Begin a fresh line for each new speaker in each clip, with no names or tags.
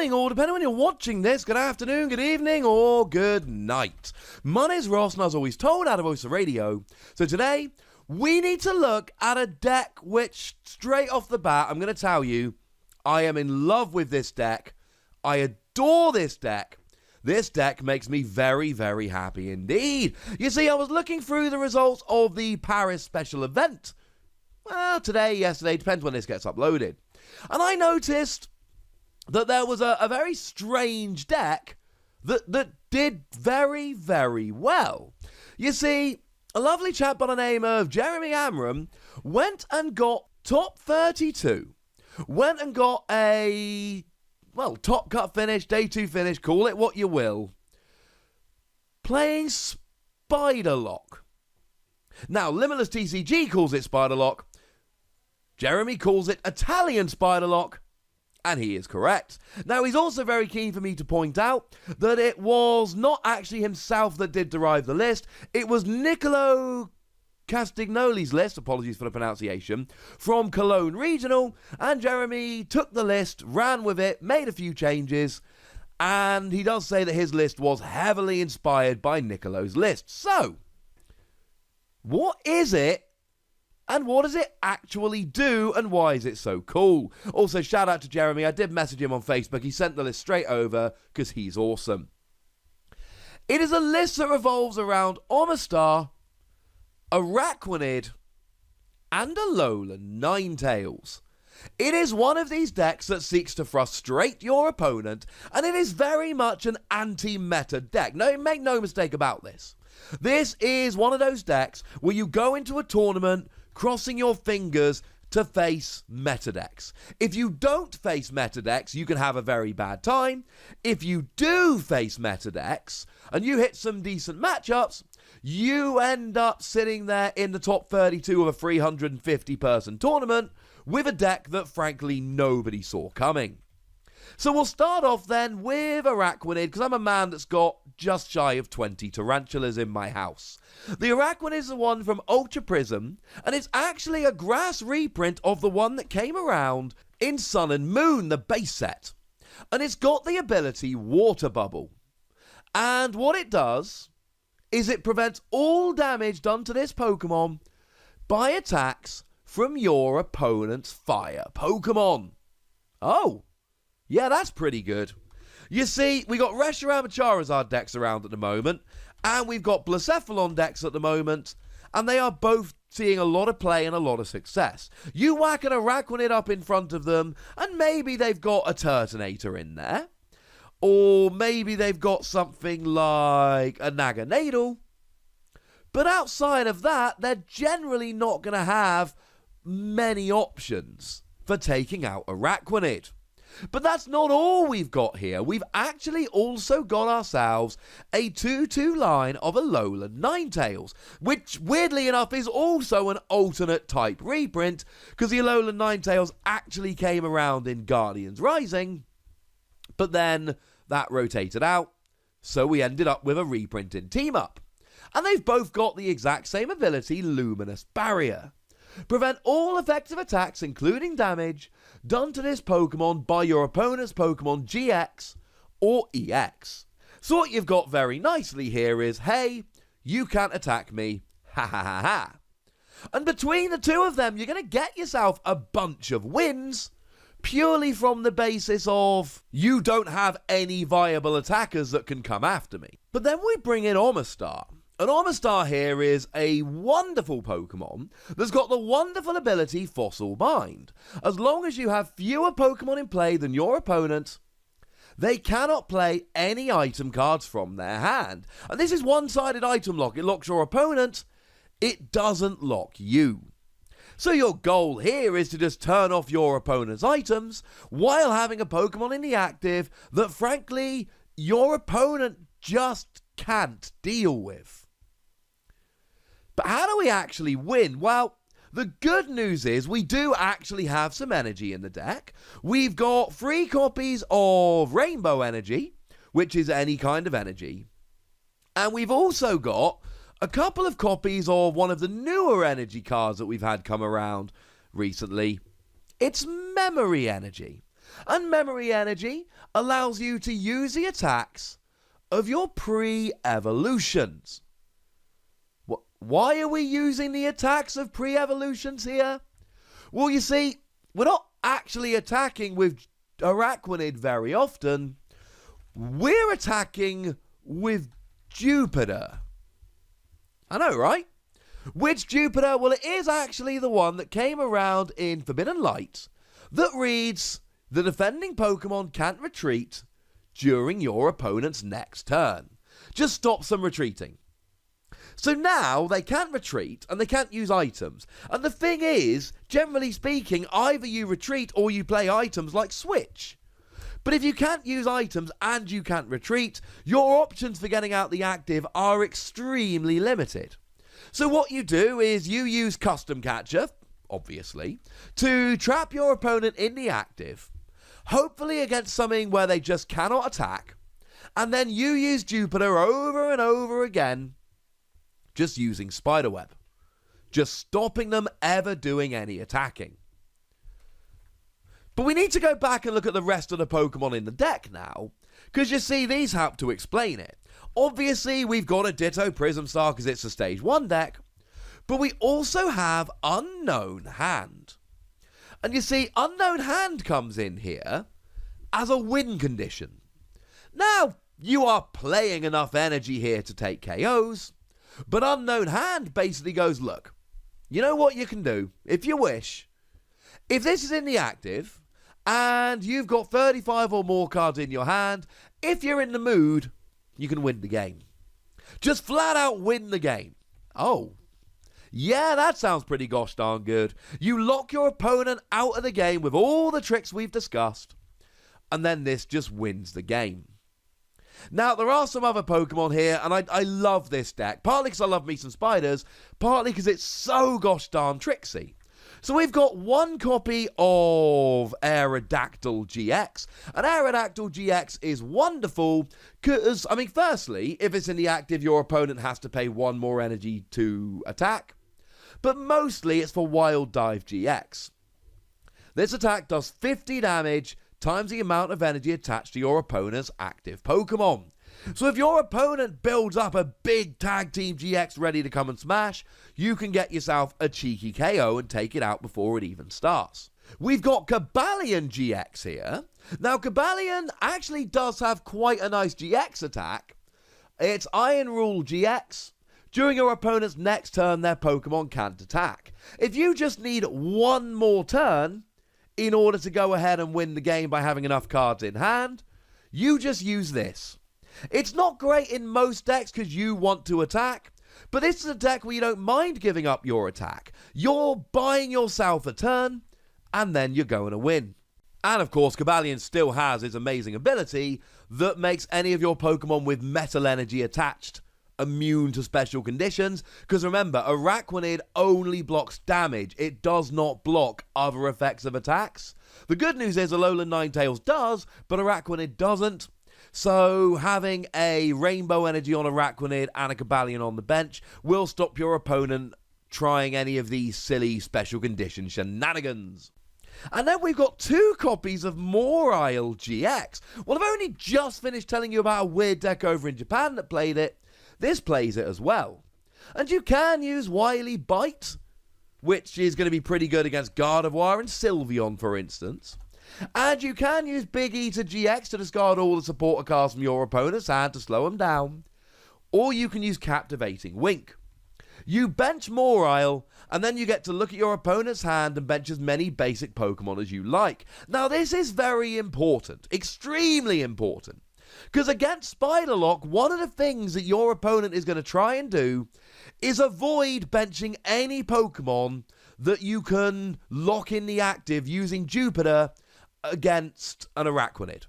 morning, or depending on when you're watching this, good afternoon, good evening, or good night. My name's Ross, and as always told out of Voice of Radio. So today, we need to look at a deck which, straight off the bat, I'm going to tell you, I am in love with this deck. I adore this deck. This deck makes me very, very happy indeed. You see, I was looking through the results of the Paris special event. Well, today, yesterday, depends when this gets uploaded. And I noticed that there was a very strange deck that did very, very well. You see, a lovely chap by the name of Jeremy Amram went and got top 32. Went and got a, well, top cut finish, day 2 finish, call it what you will, playing Spider Lock. Now, Limitless TCG calls it Spider Lock. Jeremy calls it Italian Spider Lock. And he is correct. Now, he's also very keen for me to point out that it was not actually himself that did derive the list. It was Niccolo Castignoli's list, apologies for the pronunciation, from Cologne Regional. And Jeremy took the list, ran with it, made a few changes. And he does say that his list was heavily inspired by Niccolo's list. So, what is it? And what does it actually do, and why is it so cool? Also, shout out to Jeremy. I did message him on Facebook. He sent the list straight over because he's awesome. It is a list that revolves around Omastar, Araquanid, and Alolan Ninetales. It is one of these decks that seeks to frustrate your opponent, and it is very much an anti-meta deck. No, make no mistake about this. This is one of those decks where you go into a tournament crossing your fingers to face meta decks. If you don't face meta decks, you can have a very bad time. If you do face meta decks and you hit some decent matchups, you end up sitting there in the top 32 of a 350 person tournament with a deck that frankly nobody saw coming. So we'll start off then with Araquanid, because I'm a man that's got just shy of 20 tarantulas in my house. The Araquanid is the one from Ultra Prism, and it's actually a grass reprint of the one that came around in Sun and Moon, the base set. And it's got the ability Water Bubble. And what it does is it prevents all damage done to this Pokemon by attacks from your opponent's fire Pokemon. Oh, yeah, that's pretty good. You see, we got Reshiram and Charizard decks around at the moment, and we've got Blacephalon decks at the moment, and they are both seeing a lot of play and a lot of success. You whack an Araquanid up in front of them, and maybe they've got a Turtonator in there, or maybe they've got something like a Naganadel, but outside of that, they're generally not going to have many options for taking out Araquanid. But that's not all we've got here. We've actually also got ourselves a 2-2 line of Alolan Ninetales, which weirdly enough is also an alternate type reprint, because the Alolan Ninetales actually came around in Guardians Rising, but then that rotated out, so we ended up with a reprint in Team Up. And they've both got the exact same ability, Luminous Barrier. Prevent all effective attacks, including damage, done to this Pokemon by your opponent's Pokemon GX or EX. So what you've got very nicely here is, hey, you can't attack me, ha ha ha ha. And between the two of them, you're going to get yourself a bunch of wins, purely from the basis of, you don't have any viable attackers that can come after me. But then we bring in Omastar. And Omastar here is a wonderful Pokemon that's got the wonderful ability Fossil Bind. As long as you have fewer Pokemon in play than your opponent, they cannot play any item cards from their hand. And this is one-sided item lock. It locks your opponent, it doesn't lock you. So your goal here is to just turn off your opponent's items while having a Pokemon in the active that frankly your opponent just can't deal with. But how do we actually win? Well, the good news is we do actually have some energy in the deck. We've got 3 copies of Rainbow Energy, which is any kind of energy. And we've also got a couple of copies of one of the newer energy cards that we've had come around recently. It's Memory Energy. And memory energy allows you to use the attacks of your pre-evolutions. Why are we using the attacks of pre-evolutions here? Well, you see, we're not actually attacking with Araquanid very often. We're attacking with Jupiter. I know, right? Which Jupiter? Well, it is actually the one that came around in Forbidden Light that reads, the defending Pokemon can't retreat during your opponent's next turn. Just stops them retreating. So now they can't retreat and they can't use items. And the thing is, generally speaking, either you retreat or you play items like Switch. But if you can't use items and you can't retreat, your options for getting out the active are extremely limited. So what you do is you use Custom Catcher, obviously, to trap your opponent in the active, hopefully against something where they just cannot attack, and then you use Jupiter over and over again, just using Spiderweb, just stopping them ever doing any attacking. But we need to go back and look at the rest of the Pokemon in the deck now, because you see, these help to explain it. Obviously, we've got a Ditto Prism Star because it's a Stage 1 deck, but we also have Unknown Hand. And you see, Unknown Hand comes in here as a win condition. Now, you are playing enough energy here to take KOs, but Unknown Hand basically goes, look, you know what you can do, if you wish. If this is in the active, and you've got 35 or more cards in your hand, if you're in the mood, you can win the game. Just flat out win the game. Oh, yeah, that sounds pretty gosh darn good. You lock your opponent out of the game with all the tricks we've discussed, and then this just wins the game. Now, there are some other Pokemon here, and I love this deck. Partly because I love me some spiders, partly because it's so gosh darn tricksy. So we've got one copy of Aerodactyl GX, and Aerodactyl GX is wonderful because, I mean, firstly, if it's in the active, your opponent has to pay one more energy to attack, but mostly it's for Wild Dive GX. This attack does 50 damage times the amount of energy attached to your opponent's active Pokemon. So if your opponent builds up a big Tag Team GX ready to come and smash, you can get yourself a cheeky KO and take it out before it even starts. We've got Cobalion GX here. Now, Cobalion actually does have quite a nice GX attack. It's Iron Rule GX. During your opponent's next turn, their Pokemon can't attack. If you just need one more turn in order to go ahead and win the game by having enough cards in hand, you just use this. It's not great in most decks because you want to attack, but this is a deck where you don't mind giving up your attack. You're buying yourself a turn, and then you're going to win. And of course, Cobalion still has his amazing ability that makes any of your Pokemon with metal energy attached immune to special conditions, because remember, Araquanid only blocks damage. It does not block other effects of attacks. The good news is Alolan Ninetales does, but Araquanid doesn't. So having a Rainbow Energy on Araquanid and a Cobalion on the bench will stop your opponent trying any of these silly special condition shenanigans. And then we've got two copies of Morile GX. Well, I've only just finished telling you about a weird deck over in Japan that played it. This plays it as well. And you can use Wily Bite, which is going to be pretty good against Gardevoir and Sylveon, for instance. And you can use Big E to GX to discard all the supporter cards from your opponent's hand to slow them down. Or you can use Captivating Wink. You bench Morile, and then you get to look at your opponent's hand and bench as many basic Pokemon as you like. Now, this is very important, extremely important. Because against Spiderlock, one of the things that your opponent is going to try and do is avoid benching any Pokemon that you can lock in the active using Jupiter against an Araquanid.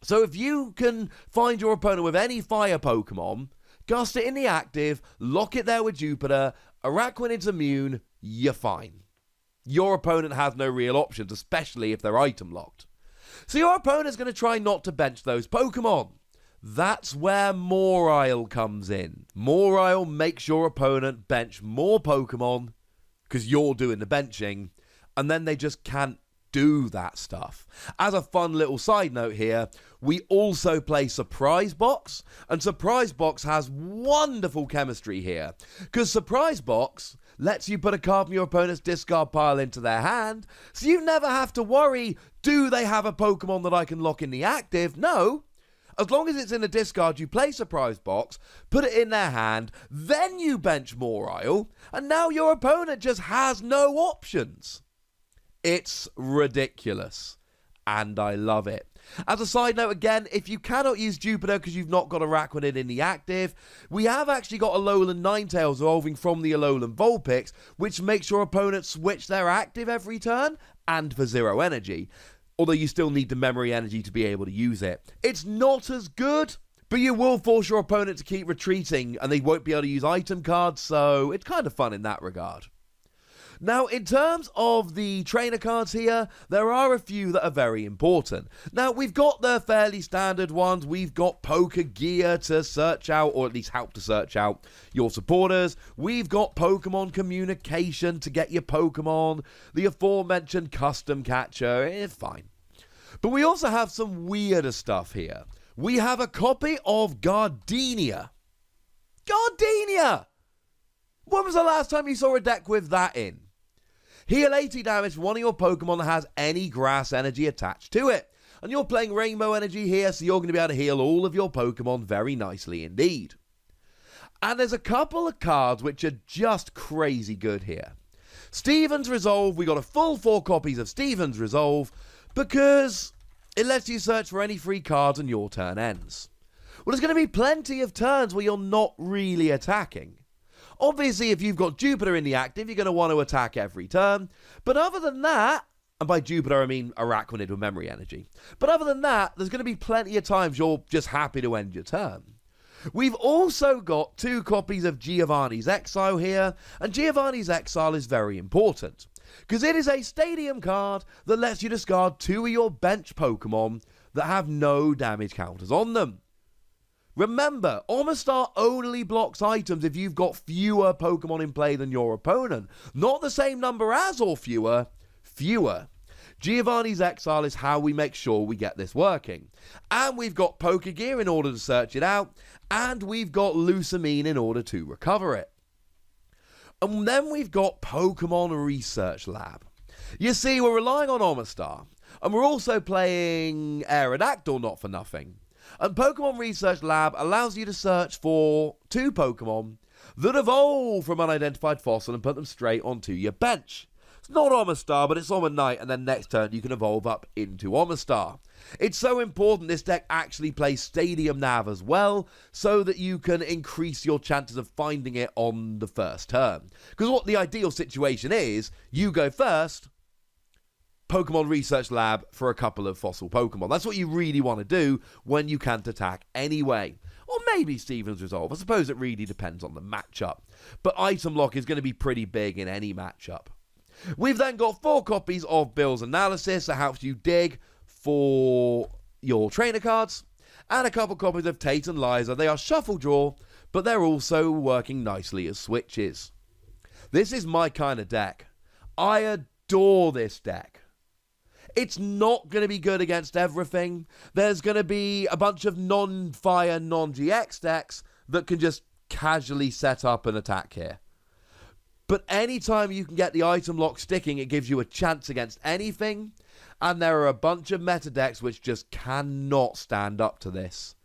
So if you can find your opponent with any fire Pokemon, cast it in the active, lock it there with Jupiter, Araquanid's immune, you're fine. Your opponent has no real options, especially if they're item locked. So your opponent's going to try not to bench those Pokemon. That's where Morile comes in. Morile makes your opponent bench more Pokemon because you're doing the benching, and then they just can't do that stuff. As a fun little side note here, we also play Surprise Box, and Surprise Box has wonderful chemistry here, because Surprise Box lets you put a card from your opponent's discard pile into their hand, so you never have to worry, do they have a Pokemon that I can lock in the active? No. As long as it's in a discard, you play Surprise Box, put it in their hand, then you bench Morile, and now your opponent just has no options. It's ridiculous, and I love it. As a side note, again, if you cannot use Jupiter because you've not got Araquanid in the active, we have actually got Alolan Ninetales evolving from the Alolan Vulpix, which makes your opponent switch their active every turn, and for 0 energy. Although you still need the memory energy to be able to use it. It's not as good, but you will force your opponent to keep retreating, and they won't be able to use item cards, so it's kind of fun in that regard. Now, in terms of the trainer cards here, there are a few that are very important. Now, we've got the fairly standard ones. We've got Pokegear to search out, or at least help to search out your supporters. We've got Pokemon Communication to get your Pokemon. The aforementioned Custom Catcher, it's fine. But we also have some weirder stuff here. We have a copy of Gardenia. Gardenia! When was the last time you saw a deck with that in? Heal 80 damage to one of your Pokemon that has any grass energy attached to it. And you're playing Rainbow Energy here, so you're going to be able to heal all of your Pokemon very nicely indeed. And there's a couple of cards which are just crazy good here. Steven's Resolve, we got a full 4 copies of Steven's Resolve, because it lets you search for any free cards and your turn ends. Well, there's going to be plenty of turns where you're not really attacking. Obviously, if you've got Jupiter in the active, you're going to want to attack every turn. But other than that, and by Jupiter I mean Araquanid with memory energy. But other than that, there's going to be plenty of times you're just happy to end your turn. We've also got 2 copies of Giovanni's Exile here, and Giovanni's Exile is very important, because it is a stadium card that lets you discard 2 of your bench Pokemon that have no damage counters on them. Remember, Omastar only blocks items if you've got fewer Pokemon in play than your opponent. Not the same number as or fewer, fewer. Giovanni's Exile is how we make sure we get this working. And we've got Pokegear in order to search it out, and we've got Lusamine in order to recover it. And then we've got Pokemon Research Lab. You see, we're relying on Omastar, and we're also playing Aerodactyl not for nothing. And Pokemon Research Lab allows you to search for 2 Pokemon that evolve from unidentified fossil and put them straight onto your bench. It's not Omastar, but it's Omanyte, and then next turn you can evolve up into Omastar. It's so important this deck actually plays Stadium Nav as well, so that you can increase your chances of finding it on the first turn. Because what the ideal situation is, you go first, Pokemon Research Lab for a couple of fossil Pokemon. That's what you really want to do when you can't attack anyway. Or maybe Steven's Resolve. I suppose it really depends on the matchup. But item lock is going to be pretty big in any matchup. We've then got 4 copies of Bill's Analysis that helps you dig for your trainer cards. And a couple copies of Tate and Liza. They are shuffle draw, but they're also working nicely as switches. This is my kind of deck. I adore this deck. It's not going to be good against everything. There's going to be a bunch of non-fire, non-GX decks that can just casually set up an attack here. But anytime you can get the item lock sticking, it gives you a chance against anything. And there are a bunch of meta decks which just cannot stand up to this.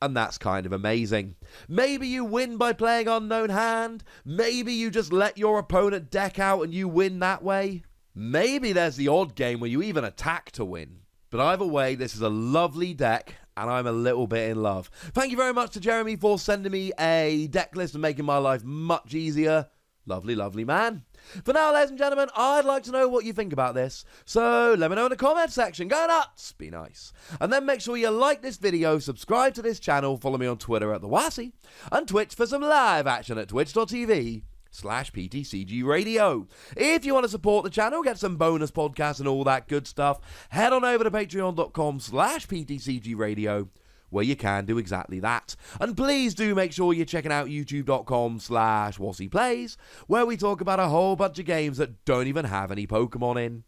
And that's kind of amazing. Maybe you win by playing Unknown Hand. Maybe you just let your opponent deck out and you win that way. Maybe there's the odd game where you even attack to win. But either way, this is a lovely deck, and I'm a little bit in love. Thank you very much to Jeremy for sending me a deck list and making my life much easier. Lovely, lovely man. For now, ladies and gentlemen, I'd like to know what you think about this. So let me know in the comment section. Go nuts, be nice. And then make sure you like this video, subscribe to this channel, follow me on Twitter at TheWassy, and Twitch for some live action at twitch.tv/PTCGRadio. If you want to support the channel, get some bonus podcasts and all that good stuff, head on over to patreon.com/PTCGRadio, where you can do exactly that. And please do make sure you're checking out youtube.com/WassyPlays, where we talk about a whole bunch of games that don't even have any Pokemon in.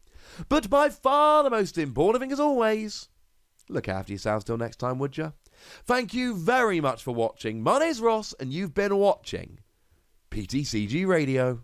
But by far the most important thing, as always, look after yourselves till next time, would you? Thank you very much for watching. My name's Ross, and you've been watching PTCG Radio.